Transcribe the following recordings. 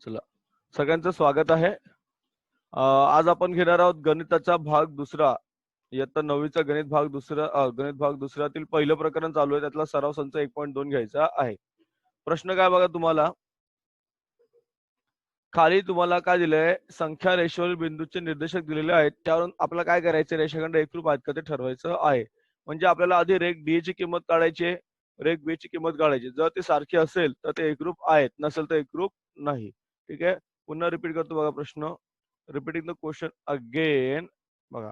चला, सगळ्यांचं स्वागत आहे. आज आपण घेणार आहोत गणिताचा भाग दुसरा. इयत्ता 9वीचा गणित भाग दुसऱ्यातील पहिलं प्रकरण चालू आहे. त्यातला सराव संच 1.2 घ्यायचा आहे. प्रश्न काय बघा तुम्हाला. खाली तुम्हाला काय दिलंय, संख्या रेषेवरील बिंदूचे निर्देशक दिलेले आहेत. त्यावरून आपल्याला काय करायचं, रेषाखंड एकरूप आहेत का ते ठरवायचं आहे. म्हणजे आपल्याला आधी रेख डी ची किंमत काढायची आहे, रेख बी ची किंमत काढायची. जर ते सारखे असेल तर ते एकरूप आहेत, नसेल तर एकरूप नाही. ठीक आहे, पुन्हा रिपीट करतो बघा प्रश्न. Repeating the question again. बघा,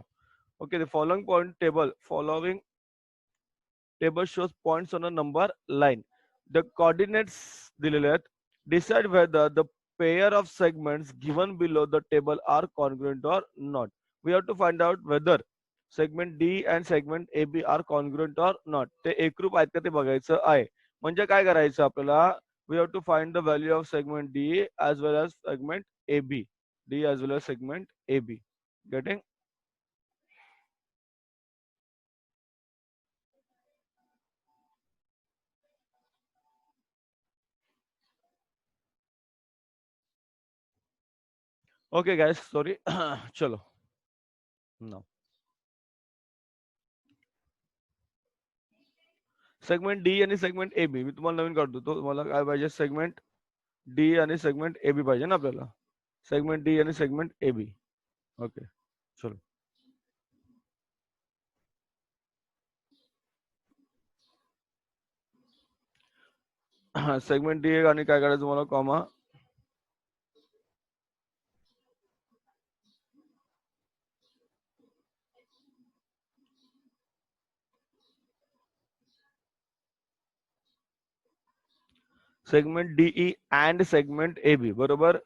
okay. The following table shows points on a number line. The coordinates दिलेले आहेत. Decide whether the pair of segments given below the table are congruent or not. We have to find out whether segment D and segment AB are congruent or not. ते एकरूप आहेत का ते बघायचं आहे. म्हणजे काय करायचं आपल्याला, we have to find the value of segment D as well as segment AB. D as well as segment AB. Getting? Okay guys, sorry. चलो. Now. सेगमेंट डी आणि सेगमेंट ए बी मी तुम्हाला नवीन काढतो. तो तुम्हाला काय पाहिजे, सेगमेंट डी आणि सेगमेंट ए बी पाहिजे ना आपल्याला. सेगमेंट डी आणि सेगमेंट ए बी. ओके, चलो. सेगमेंट डी आणि काय करायचं तुम्हाला, comma. Segment DE and segment A B, बरोबर.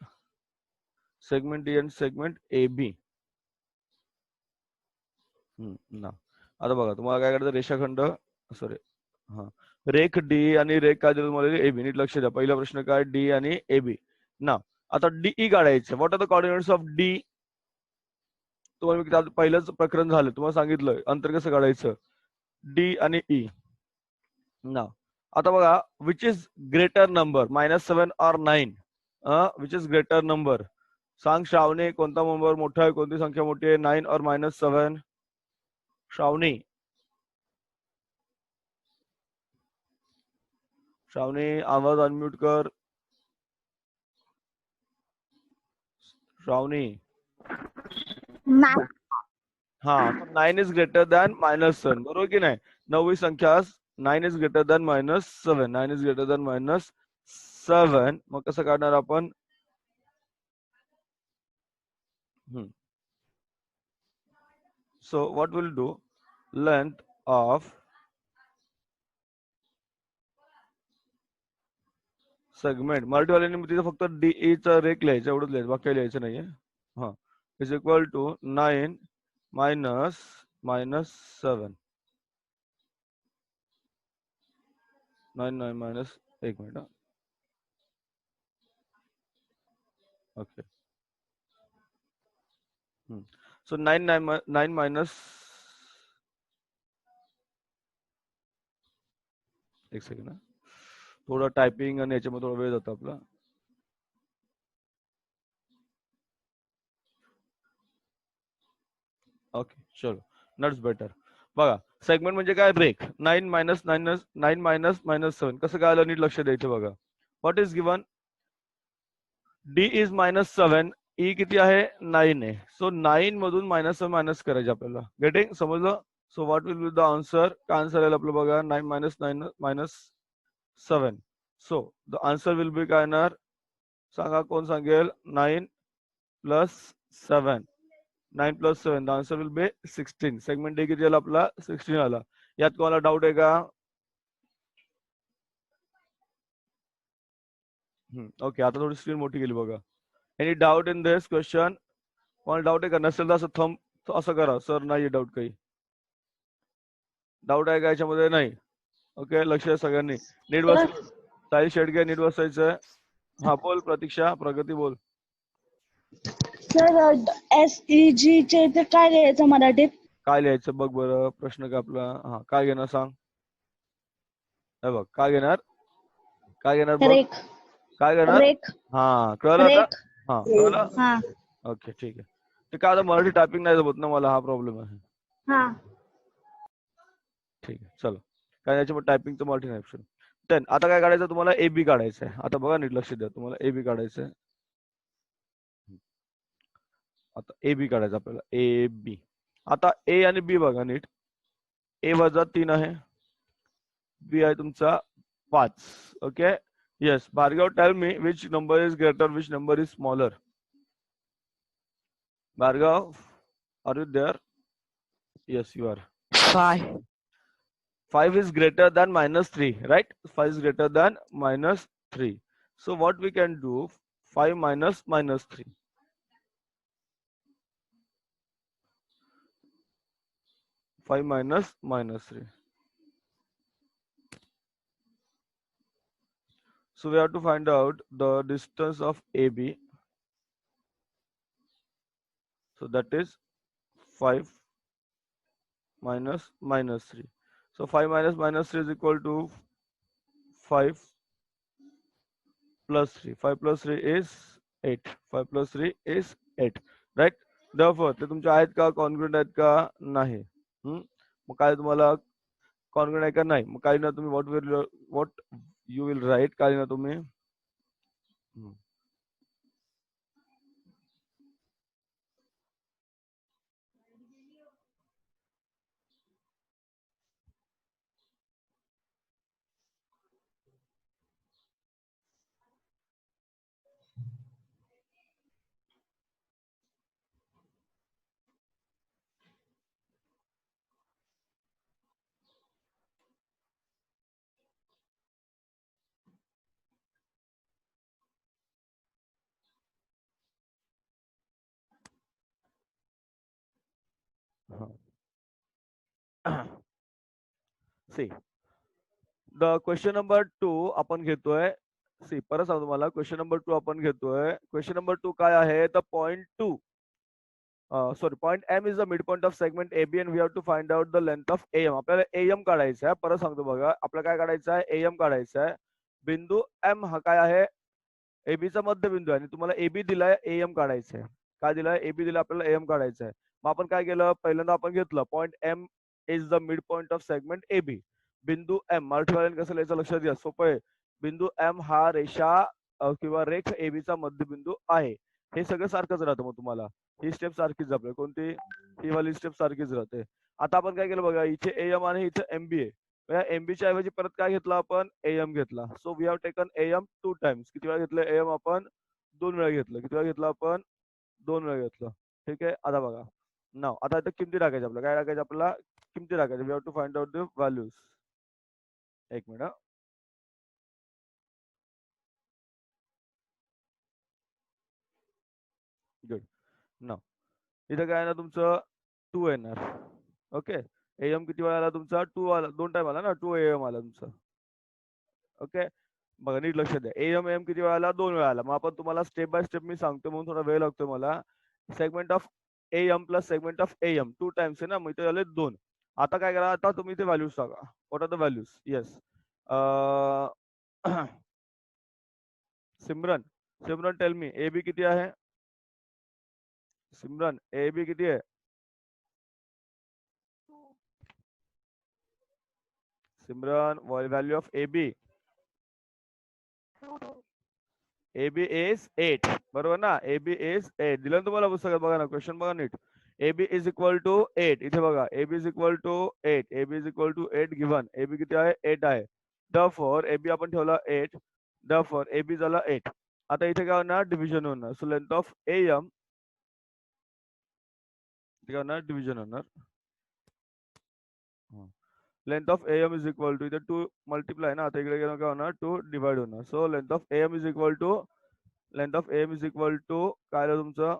सेगमेंट डी आणि सेगमेंट ए बी. ना आता बघा तुम्हाला काय करायचं, रेषाखंड सॉरी हा रेख डी आणि रेख काय दिलं तुम्हाला, ए बी. नीट लक्ष द्या. पहिला प्रश्न काय, डी आणि ए बी ना. आता डीई काढायचं. What are the coordinates of D. तुम्हाला पहिलंच प्रकरण झालं, तुम्हाला सांगितलं अंतर कसं काढायचं, डी आणि ई ना. आता बघा, विच इज ग्रेटर नंबर, -7 और 9. Which is greater number. सांग श्रावणी, कोणता नंबर मोठा आहे, कोणती संख्या मोठी आहे, 9 और -7. श्रावणी, श्रावणी आवाज अनम्यूट कर. श्रावणी. हा, 9 इज ग्रेटर दॅन -7, बरोबर की नाही. 9वी संख्या 9 is greater than -7. 9 is greater than -7. मग कसं काढणार आपण. So what we'll do, length of segment, मराठीवाल्यांनी तिथे फक्त डीई चा रेख लिहायचं, एवढंच लिहायचं, बाकी लिहायचं नाहीये. हा, is equal to 9 minus -7. 9 minus, एक मिनिट. ओके. सो 9 मायनस, एक सेकंड. थोडं टायपिंग आणि याच्यामध्ये थोडा वेळ जातो आपला. ओके, चलो, नट्स बेटर. बघा, सेगमेंट म्हणजे काय, रेख. 9 मायनस 9 मायनस -7 कसं काय आलं, नीट लक्ष द्यायचं बघा. What is given, D is -7, E किती आहे, 9 आहे. सो 9 मधून -7 मायनस करायचे आपल्याला. गेटिंग, समजलं. So what will be the answer. काय आन्सर आहे आपलं बघा, 9 minus 9 -7. So the answer will be काय येणार, सांगा, कोण सांगेल. 9 plus 7. 9 plus 7, the answer will be 16. Segment D किती आला आपला, 16 आला. यात कोणाला डाऊट आहे का. ओके, आता थोडी स्क्रीन मोठी केली बघा. Any doubt in this question. कोणाला डाऊट आहे का, नसेल तर असं थंब असं करा, सर नाही डाऊट. काही डाऊट आहे का याच्यामध्ये, नाही. ओके, लक्ष द्या सगळ्यांनी. नीट बस. साहिल शेडगे, नीट बसायचं. हा, बोल प्रतीक्षा, प्रगती बोल. सर, SEG चे ते काय लिहायचं मराठीत. काय लिहायचं बघ बरं, प्रश्न काय आपला. हा, काय घेणार सांग. हे बघ, काय घेणार, काय घेणार बघ. रेख. काय घेणार, रेख. हा कळलं आता? रेख. हा कळलं? हा ओके ठीक आहे. ते काय आता मराठी टायपिंग नाही जमत ना मला, हा प्रॉब्लेम आहे. हा ठीक आहे चलो, काय याच्यामध्ये टायपिंगचं मराठी नाही ऑप्शन. देन आता काय काढायचं तुम्हाला, ए बी काढायचं आहे. आता बघा नीट लक्ष द्या, तुम्हाला ए बी काढायचं आहे. आता ए बी काढायचं आपल्याला, ए बी. आता ए आणि बी बघा नीट. ए वजा 3 आहे, बी आहे तुमचा 5. Okay yes. Bhargav tell me which number is greater, which number is smaller. Bhargav, are you there? Yes, you are. 5. 5 is greater than -3, right? 5 is greater than -3. So what we can do, 5 minus -3. 5 minus -3. So we have to find out the distance of AB. So that is 5 minus -3. So 5 minus -3 is equal to 5 plus 3. 5 plus 3 is 8. 5 plus 3 is 8. Right? Therefore, ते तुमचे आहेत का, congruent आहेत का नाही. मग काय तुम्हाला कॉन्ग्रुएंट आहे का नाही, मग काही ना तुम्ही व्हॉट यू विल राईट, काही ना तुम्ही सी द क्वेश्चन नंबर 2 आपण घेतोय. सी परत सांगतो तुम्हाला, क्वेश्चन नंबर 2 आपण घेतोय. क्वेश्चन नंबर 2 काय आहे, तर point 2 sorry point M is the mid point of segment A B and we have to find out the length of M. आपल्याला एम काढायचं आहे. परत सांगतो बघा, आपल्याला काय काढायचं आहे, एम काढायचं आहे. बिंदू एम हा काय आहे, एबीचा मध्यबिंदू आहे आणि तुम्हाला एबी दिलाय, एम काढायचं आहे. काय दिलाय, एबी दिला, आपल्याला एम काढायचं आहे. मग आपण काय केलं, पहिल्यांदा आपण घेतलं point M is the mid point of segment A B. बिंदू एम मराठीवाल्याने कसं लिहायचं लक्षात घ्या, सोपं आहे. बिंदू एम हा रेषा किंवा रेख एबीचा मध्यबिंदू आहे. हे सगळं सारखंच राहतं. मग तुम्हाला ही स्टेप सारखीच आपल्याला, कोणती, ही वाली स्टेप सारखीच राहते. आता आपण काय केलं बघा, इथे एम आणि इथे एमबी आहे. एमबीच्या ऐवजी परत काय घेतला आपण, एम घेतला. So we have taken M 2 times. किती वेळा घेतलं एम आपण, 2 वेळा घेतलं. किती वेळा घेतलं आपण, 2 वेळा घेतलं. ठीक आहे. आता बघा नाव, आता इथं किमती टाकायच्या, आपल्याला काय टाकायचं, आपल्याला किमती टाकायच्या. We have to find out the values. एक मिनिट. गुड. नाव इथं काय ना तुमचं 2 येणार. ओके. एम किती वेळा आला तुमचा, 2 आला, 2 टाइम आला ना, 2 एम आला तुमचा. ओके. बघा नीट लक्ष द्या, एम किती वेळा आला, 2 वेळा आला. मग आपण तुम्हाला स्टेप बाय स्टेप मी सांगतो म्हणून थोडा वेळ लागतो मला. Segment of M plus segment of M 2 times आहे ना, मग इथे झाले 2. आता काय करा, आता तुम्ही इथे व्हॅल्यूज टाका. What are the values. Yes. Simran, Simran tell me A B किती आहे. सिमरन ए बी किती आहे. Simran value of A B, A B is 8. बरोबर ना, ए बी इज 8 दिलं ना तुम्हाला पुस्तकात. बघा ना क्वेश्चन बघा नीट. A B is equal to 8. इथे बघा, A B is equal to 8. A B is equal to 8 given. A B किती आहे, 8 आहे. Therefore ए बी आपण ठेवला 8. Therefore ए बी झाला 8. आता इथे काय होणार, डिव्हिजन होणार. सो लेंथ ऑफ एम, इथे काय होणार, डिव्हिजन होणार. Length of M is equal to, इथे 2 मल्टिप्लाय ना, आता इकडे काय होणार, 2 डिवाइड होणार. So length of M is equal to, length of M is equal to काय आलं तुमचं,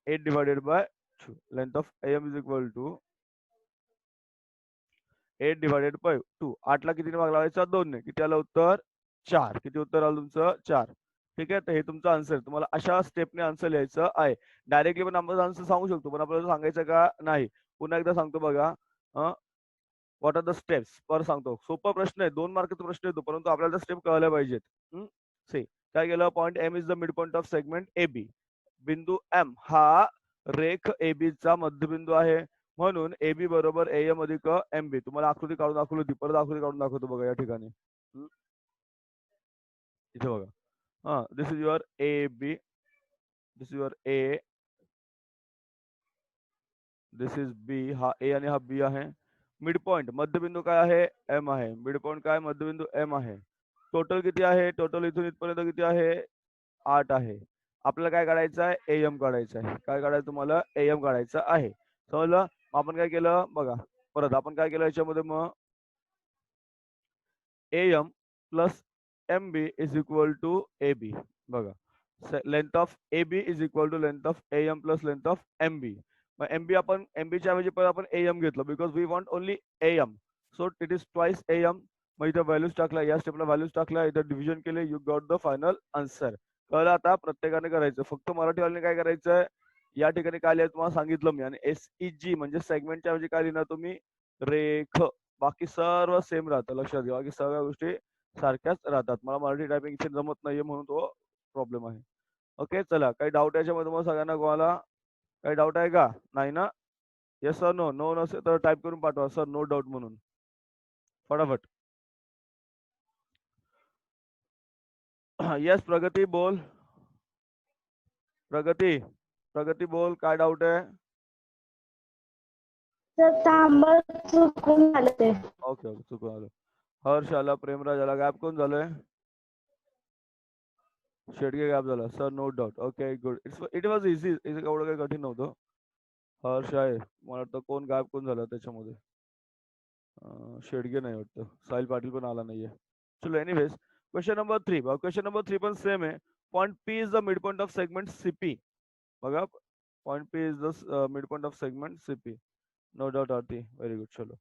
8 divided by 2. Length of M is equal to 8 divided by 2. 8 ला कितीने भाग लावायचा, 2 ने. किती आलं उत्तर, 4. किती उत्तर आलं तुमचं, 4. ठीक आहे. तर हे तुमचं आन्सर. तुम्हाला अशा स्टेपने आन्सर लिहायचं आहे. डायरेक्टली पण आपण आन्सर सांगू शकतो, पण आपल्याला सांगायचं का नाही. पुन्हा एकदा सांगतो बघा, व्हॉट आर द स्टेप्स. पर सांगतो, सोपा प्रश्न आहे, 2 मार्काचा प्रश्न येतो, परंतु आपल्याला स्टेप कळल्या पाहिजेत. सी काय केलं, point M is the mid point of segment A B. बिंदू एम हा रेख AB चा मध्यबिंदू आहे, म्हणून AB बरोबर AM अधिक MB. तुम्हाला आकृती काढून दाखवली होती, परत आकृती काढून दाखवतो बघा या ठिकाणी. इथे बघा, हा this is your AB, this is your A, this is B. हा A आणि हा B आहे. मिड पॉइंट मध्यबिंदू काय आहे, M आहे. मिड पॉइंट काय, मध्यबिंदू M आहे. टोटल किती आहे, टोटल इथून इथपर्यंत किती आहे, 8 आहे. आपल्याला काय काढायचं आहे, AM काढायचं आहे. काय काढायचं तुम्हाला, AM काढायचं आहे. समजलं. मग आपण काय केलं बघा, परत आपण काय केलं याच्यामध्ये, मग AM plus MB is equal to AB. बघा, length of AB is equal to length of AM plus length of MB. मग MB आपण MB च्या ऐवजी पण आपण AM घेतलं, because we want only AM, so it is twice AM. मग इथं व्हॅल्यूज टाकल्या, या स्टेपला व्हॅल्यूज टाकल्या, इथं डिव्हिजन केले, you got the final answer. कळलं. आता प्रत्येकाने करायचं, फक्त मराठीवाल्याने काय करायचंय, या ठिकाणी काय लिहायचं तुम्हाला सांगितलं मी. आणि SEG म्हणजे सेगमेंटच्या ऐवजी काय लिहिणार तुम्ही, रेख. बाकी सर्व सेम राहतं, लक्षात घ्या. बाकी सगळ्या गोष्टी सारख्याच राहतात. मला मराठी टायपिंग इथे जमत नाहीये म्हणून तो प्रॉब्लेम आहे. ओके, चला. काही डाऊट याच्यामध्ये मग सगळ्यांना गोवाला काही डाऊट आहे का, नाही ना. Yes sir, no. नो नसेल तर टाईप करून पाठवा, सर नो डाऊट म्हणून फटाफट. येस प्रगती बोल, प्रगती, प्रगती बोल, काय डाऊट आहे. सर तांबा चुकून झालं ते. ओके ओके, चुकून आलं. हर्ष आला, प्रेमराज आला, गॅप कोण झालंय, शेडगे गॅप झाला. Sir no doubt. Okay good, it was easy, एवढं काही कठीण नव्हतं. हर्ष आहे, मला वाटतं कोण गायब कोण झालं त्याच्यामध्ये, शेडगे नाही वाटतं, साहिल पाटील पण आला नाहीये. चलो anyways, question number 3. Question number 3 पण सेम आहे. Point P is the mid point of segment CP. बघा, point P is the mid point of segment CP. No doubt Aarti, very good. चलो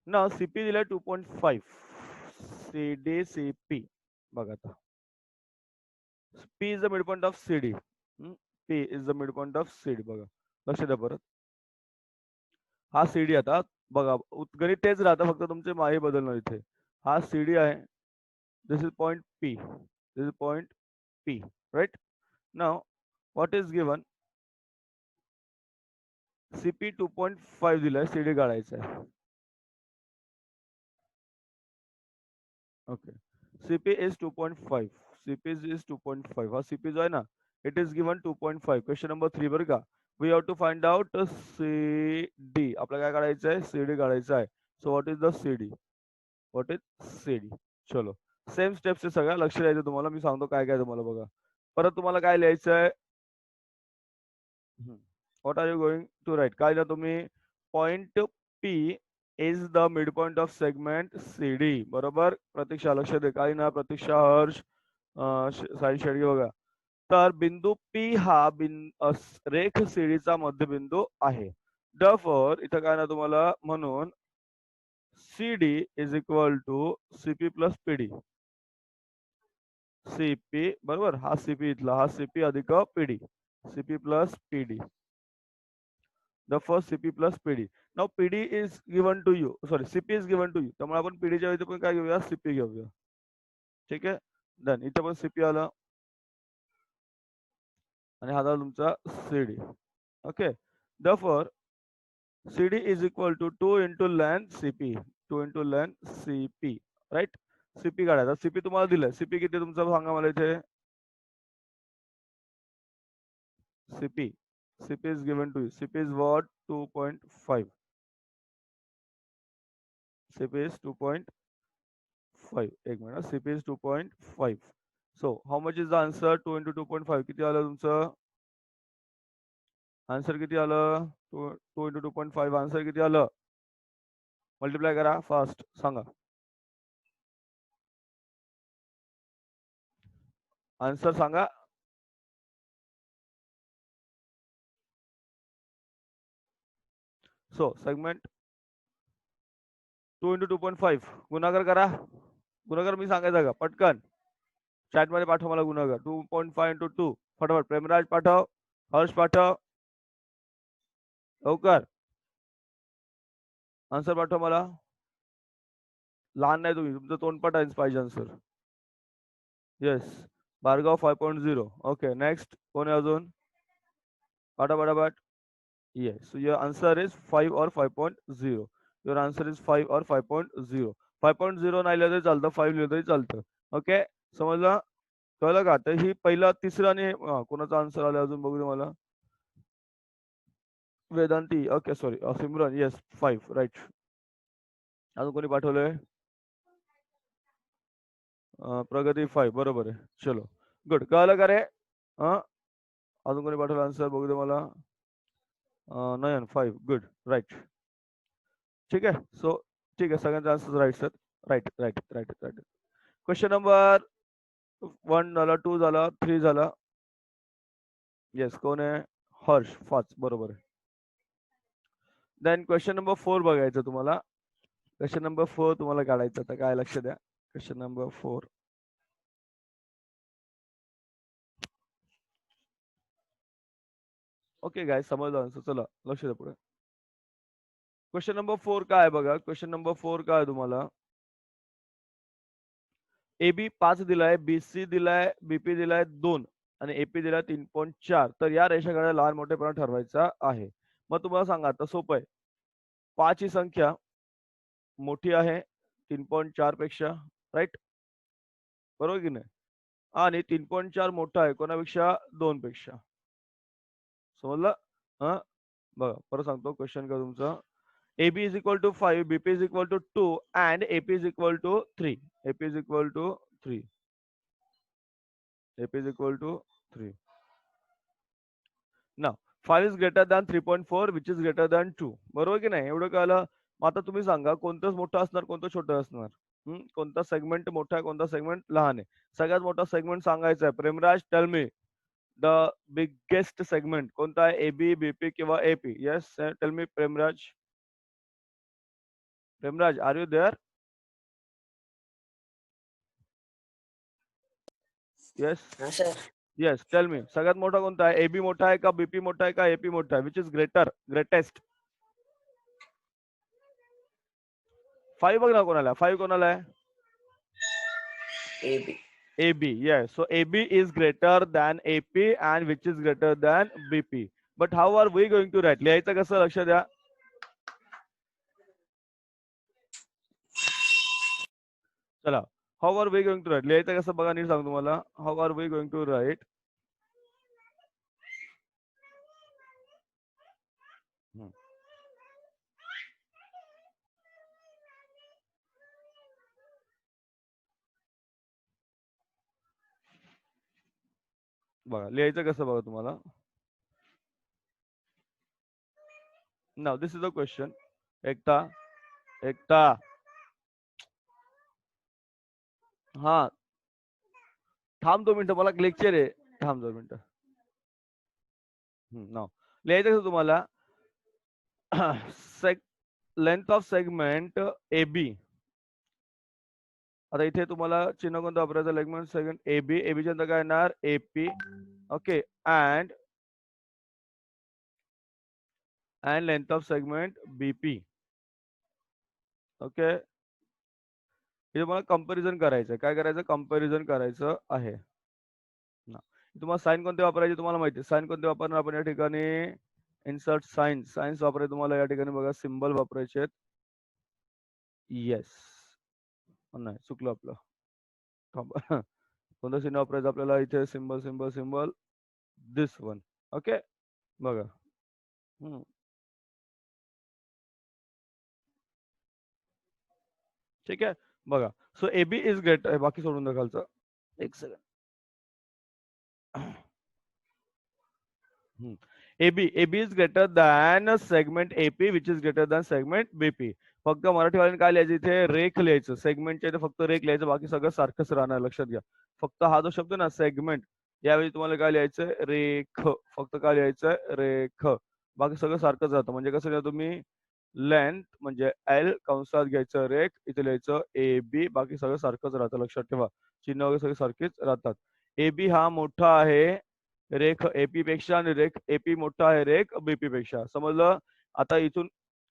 ना, CP दिलाय 2.5, CDCP. बघा आता, P is the mid point of CD. P is the mid point of CD. बघा, लक्ष द्या परत, हा CD. आता बघा, गणित तेच राहतं, फक्त तुमचे माहे बदलणार इथे. हा CD आहे, this is point P, this is point P, right. Now what is given, CP 2.5 दिलाय, CD काढायचा आहे. Okay, CP is 2.5, CP is 2.5. हा CP जो आहे ना, it is given 2.5. Question number 3 बरं का. We have to find out CD. आपल्याला काय काढायचं आहे, CD काढायचं आहे. So what is the CD, what is CD. चलो, सेम स्टेप्स सगळ्या, लक्ष द्यायचं तुम्हाला. मी सांगतो काय काय तुम्हाला. बघा, परत तुम्हाला काय लिहायचं आहे, what are you going to write. काय लिहा तुम्ही, point P is the mid point of segment CD. बरोबर. प्रतीक्षा लक्ष दे, काय ना, प्रतीक्षा, हर्ष, साई शेडगे. बघा, तर बिंदू P हा रेख CD चा मध्यबिंदू आहे. Therefore इथं काय ना तुम्हाला, म्हणून CD is equal to CP plus PD. CP बरोबर, हा CP इथला, हा CP अधिक PD, CP plus PD. The first CP plus PD. Now PD is given to you, sorry CP is given to you, त्यामुळे आपण PD च्या ऐवजी पण काय घेऊया, CP घेऊया. ठीक आहे, डन. इथे पण CP आला आणि हा झाला तुमचा CD. Okay, therefore CD is equal to 2 into length CP, 2 into length CP, right. CP काढायचा. CP तुम्हाला दिलंय, CP किती तुमचं सांगा मला इथे. CP is given to you. CP is what, 2.5. CP is 2.5. एक minute, CP is 2.5. So how much is the answer, 2 into 2.5 किती आलं तुमचं आन्सर, किती आलं, 2 into 2.5 आन्सर किती आलं, मल्टिप्लाय करा फास्ट, सांगा आन्सर, सांगा. सो सेगमेंट 2 into 2.5 गुणाकार करा. गुणाकार मी सांगायचा का, पटकन चॅट मध्ये पाठव मला गुणाकार. 2.5 into 2, फटाफट. प्रेमराज पाठव, हर्ष पाठव, लवकर आन्सर पाठव मला. लहान नाही तुम्ही, तुमचं तोंडपाठ पाहिजे answer. Yes Bhargav 5.0. Okay next कोण आहे अजून पटापट. Yes. So your answer is 5 or 5.0. Your answer is 5 or 5.0. 5.0 नाही लिहिलं तरी चालतं 5 लिहिलं तरी चालतं. ओके समजलं कळलं का तर ही पहिला तिसरा आणि कोणाचा आन्सर आला अजून बघू दे मला Vedanti okay sorry Simran yes 5 right अजून कोणी पाठवलंय प्रगती 5 बरोबर आहे चलो गुड कळलं का रे अजून कोणी पाठवलं आन्सर बघू दे मला नयन 5 गुड राईट ठीक आहे सो ठीक आहे सगळ्यांचा answer right sir right right right right question number 1 झाला 2 झाला 3 झाला येस कोण आहे हर्ष 5 बरोबर आहे देन क्वेश्चन नंबर 4 बघायचं तुम्हाला क्वेश्चन नंबर 4 तुम्हाला काढायचं आता काय लक्ष द्या क्वेश्चन नंबर 4 ओके गाय समजलं आन्सर चला लक्ष द्या पुढे क्वेश्चन नंबर 4 काय आहे बघा क्वेश्चन नंबर 4 काय आहे तुम्हाला एबी 5 दिलाय बीसी दिलाय बीपी दिलाय 2 आणि एपी दिलाय 3.4 तर या रेषाकडे लहान मोठेपणा ठरवायचा आहे मग तुम्हाला सांगा आता सोपं आहे 5 ही संख्या मोठी आहे 3.4 पेक्षा राईट बरोबर की नाही आणि 3.4 मोठा आहे कोणापेक्षा 2 पेक्षा समजलं हा बघा परत सांगतो क्वेश्चन का तुमचा AB is equal to 5, BP is equal to 2, and AP is equal to 3. AP is equal to 3. AP is equal to 3. Now, 5 is greater than 3.4, which is greater than 2. बरोबर की नाही एवढं कळलं मग आता तुम्ही सांगा कोणतंच मोठं असणार कोणतं छोटं असणार कोणता सेगमेंट मोठा आहे कोणता सेगमेंट लहान आहे सगळ्यात मोठा सेगमेंट सांगायचा आहे Premraj tell me the biggest segment कोणता आहे एबी बीपी किंवा AP yes tell me Premraj Premraj, are you there? Yes. sir. Yes. Tell me. सगळ्यात मोठा कोणता आहे एबी मोठा आहे का बीपी मोठा आहे का एपी मोठा आहे विच इज ग्रेटेस्ट 5 बघ ना कोणाला 5 कोणाला आहे AB. AB yes so AB is greater than AP and which is greater than BP but how are we going to write लिहायचं कसं लक्ष द्या चला how are we going to write लिहायचं कसं बघा नीट सांगतो तुम्हाला how are we going to write बघा लिहायचं कसं बघा तुम्हाला now this is a question एकता हा थांब 2 मिनिटं मला लेक्चर आहे थांब 2 मिनिटं नाव लिहायचं कसं तुम्हाला लेंथ ऑफ सेगमेंट AB आता इथे तुम्हाला चिन्ह कोणतं वापरायचं सेगमेंट सेगमेंट AB AB च्या नंतर काय येणार AP okay and length of segment BP okay हे तुम्हाला कंपॅरिझन करायचं काय करायचं कंपॅरिझन करायचं आहे तुम्हाला साइन कोणते वापरायचे तुम्हाला माहिती आहे साइन कोणते वापरणार आपण या ठिकाणी इन्सर्ट सायन्स वापरायचे तुम्हाला या ठिकाणी बघा सिम्बल वापरायचे आहेत येस नाही चुकलं आपलं कोणतं चिन्ह वापरायचं आपल्याला इथे सिम्बल दिस वन ओके बघा ठीक आहे बघा सो एबी इज ग्रेट बाकी सोडून द्या खालचं एक second AB is greater than segment AP which is greater than segment BP फक्त मराठीवाल्याने काय लिहायचं इथे रेख लिहायचं सेगमेंटच्या इथे फक्त रेख लिहायचं बाकी सगळं सारखंच राहणार लक्षात घ्या फक्त हा जो शब्द ना सेगमेंट यावेळी तुम्हाला काय लिहायचं रेख फक्त काय लिहायचं रेख बाकी सगळं सारखंच राहतं म्हणजे कसं लिहा तुम्ही लेंथ म्हणजे L कंसात घ्यायचं रेख इथे लिहायचं AB बाकी सगळं सारखंच राहतं लक्षात ठेवा चिन्ह वगैरे सगळे सारखेच राहतात AB हा मोठा आहे रेख एपी पेक्षा आणि रेख एपी मोठा आहे रेख बीपी पेक्षा समजलं आता इथून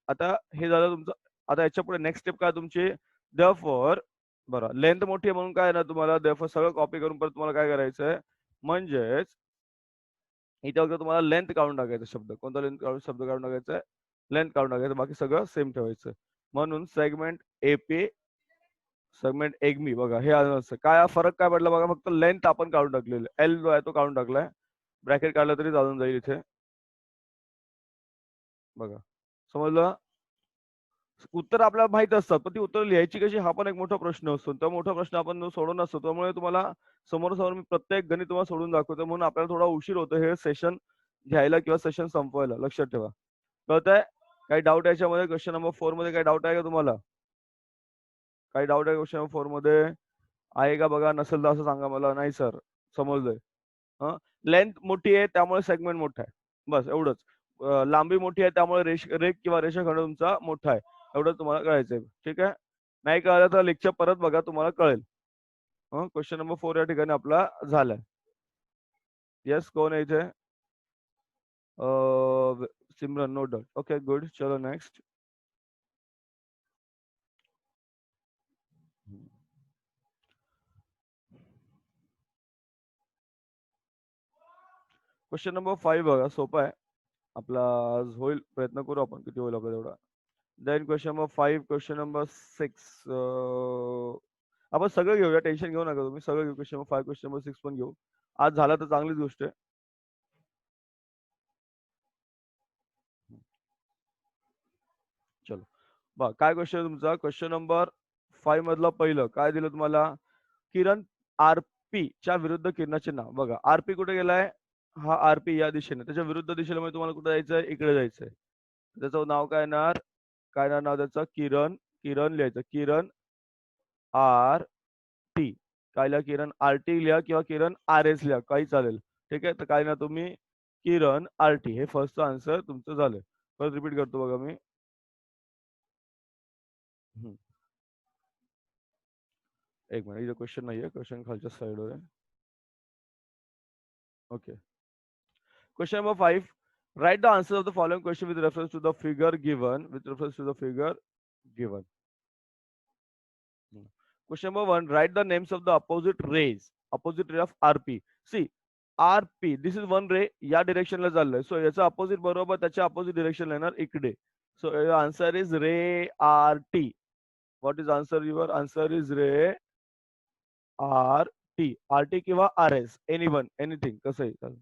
आता हे झालं तुमचं आता याच्या पुढे नेक्स्ट स्टेप काय तुमची therefore बरं लेंथ मोठी आहे म्हणून काय आहे ना तुम्हाला देअरफॉर सगळं कॉपी करून परत तुम्हाला काय करायचंय म्हणजेच इथे फक्त तुम्हाला लेंथ काढून टाकायचा शब्द कोणता लेंथ काढून शब्द काढून टाकायचा लेंथ काढून टाकायचं बाकी सगळं सेम ठेवायचं म्हणून सेगमेंट एपी सेगमेंट एगमी बघा हे आलं असं काय हा फरक काय पडला बघा फक्त लेंथ आपण काढून टाकलेलं एल जो आहे तो काढून टाकलाय ब्रॅकेट काढला तरी चालून जाईल इथे बघा समजलं उत्तर आपल्याला माहित असतात पण ती उत्तर लिहायची कशी हा पण एक मोठा प्रश्न असतो तो मोठा प्रश्न आपण सोडवून असतो त्यामुळे तुम्हाला समोर मी प्रत्येक गणित तुम्हाला सोडून दाखवतो म्हणून आपल्याला थोडा उशीर होतो हे सेशन घ्यायला किंवा सेशन संपवायला लक्षात ठेवा कळतंय काही डाऊट याच्यामध्ये क्वेश्चन नंबर 4 मध्ये काही डाऊट आहे का तुम्हाला काही डाऊट आहे क्वेश्चन नंबर 4 मध्ये आहे का बघा नसेल तर असं सांगा मला नाही सर समजलंय हं लेंथ मोठी आहे त्यामुळे सेगमेंट मोठा आहे बस एवढंच लांबी मोठी आहे त्यामुळे रेख किंवा रेषाखंड तुमचा मोठा आहे एवढं तुम्हाला कळायचंय ठीक आहे नाही कळलं तर लेक्चर परत बघा तुम्हाला कळेल क्वेश्चन नंबर 4 या ठिकाणी आपला झालाय येस कोण आहे इथे Simran no doubt okay good चलो नेक्स्ट क्वेश्चन नंबर 5 बघा सोपा आहे आपला आज होईल प्रयत्न करू आपण किती होईल आपला तेवढा then question number 5 question number 6 आपण सगळं घेऊया टेन्शन घेऊ नका तुम्ही सगळं घेऊ क्वेश्चन नंबर 5 क्वेश्चन नंबर 6 पण घेऊ आज झाला तर चांगलीच गोष्ट आहे चलो बघ काय क्वेश्चन आहे तुमचा क्वेश्चन नंबर 5 मधला पहिलं काय दिलं तुम्हाला किरण आरपी च्या विरुद्ध किरणाचे नाव बघा आरपी कुठे गेलाय हा आरपी या दिशेने त्याच्या विरुद्ध दिशेला म्हणजे तुम्हाला कुठे जायचंय इकडे जायचंय त्याचं नाव काय येणार काय येणार नाव त्याचं किरण किरण लिहायचं किरण आर टी काय लिहा किरण आर टी लिहा किंवा किरण आर एस लिहा काही चालेल ठीक आहे तर काय ना तुम्ही किरण आर टी हे फर्स्ट आन्सर तुमचं झालं परत रिपीट करतो बघा मी हम्म, एक मिनिट इथे क्वेश्चन नाहीये क्वेश्चन खालच्या साईडवर आहे okay question number 5 write the answer of the following question with reference to the figure given with reference to the figure given question number 1 write the names of the opposite ray of rp see rp this is one ray या डिरेक्शनला चाललंय so याचा opposite बरोबर त्याच्या opposite direction येणार इकडे so answer is रे R T what is answer your answer is रे R T किंवा R S any one anything कसंही चालेल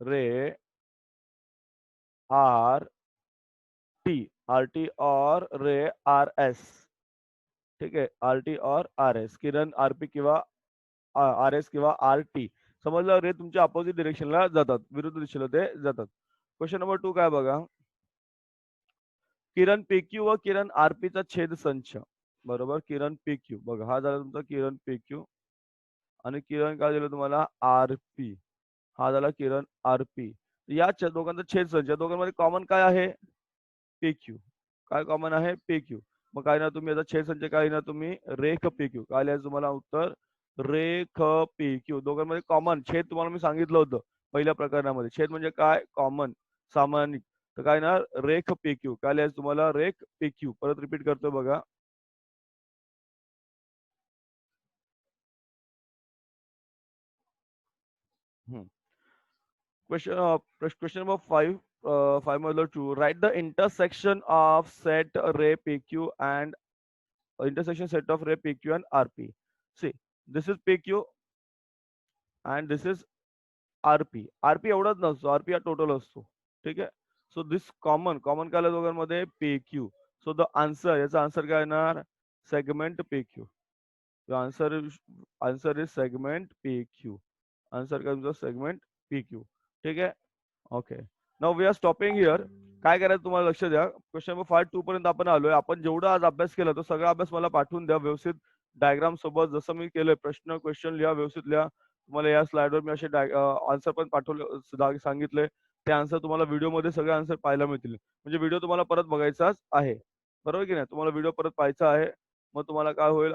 रे आर टी और रे आर एस ठीक आहे आर टी और आर एस किरण आरपी किंवा आर एस किंवा आर टी समजलं रे तुमच्या अपोजिट डिरेक्शनला जातात विरुद्ध दिशेला ते जातात क्वेश्चन नंबर 2 काय बघा किरण पीक्यू व किरण आरपी चा छेद संच बरोबर किरण पीक्यू बघा हा झाला तुमचा किरण पीक्यू आणि किरण काय दिलं तुम्हाला आरपी हा झाला किरण आरपी या दोघांचा छेद संच या दोघांमध्ये कॉमन काय आहे पीक्यू काय कॉमन आहे पीक्यू मग काय ना तुम्ही याचा छेद संच काय ना तुम्ही रेख पीक्यू काय लिहायचं तुम्हाला उत्तर रेख पीक्यू दोघांमध्ये कॉमन छेद तुम्हाला मी सांगितलं होतं पहिल्या प्रकरणामध्ये छेद म्हणजे काय कॉमन सामान्य तर काय ना रेख पीक्यू काय लिहायचं तुम्हाला रेख पीक्यू परत रिपीट करतो बघा क्वेश्चन नंबर 5 5 मधलं 2 write the intersection of set ray PQ and intersection set of ray PQ and RP. See, this is PQ and this is RP. RP एवढाच नसतो RP हा टोटल असतो ठीक आहे सो दिस कॉमन काय दोघांमध्ये PQ so the answer याचा answer काय येणार segment PQ answer is segment PQ answer काय तुमचा सेगमेंट PQ ठीक आहे okay now we are stopping here काय करायचं तुम्हाला लक्ष द्या क्वेश्चन नंबर 5 पर्यंत आपण आलोय आपण जेवढा आज अभ्यास केला तो सगळा अभ्यास मला पाठवून द्या व्यवस्थित डायग्राम सोबत जसं मी केलंय प्रश्न क्वेश्चन लिहा व्यवस्थित लिहा तुम्हाला या स्लाइडवर मी असे आन्सर पण पाठवले सांगितले ते आन्सर तुम्हाला व्हिडिओमध्ये सगळे आन्सर पाहायला मिळतील म्हणजे व्हिडिओ तुम्हाला परत बघायचाच आहे बरोबर की नाही तुम्हाला व्हिडिओ परत पाहायचा आहे मग तुम्हाला काय होईल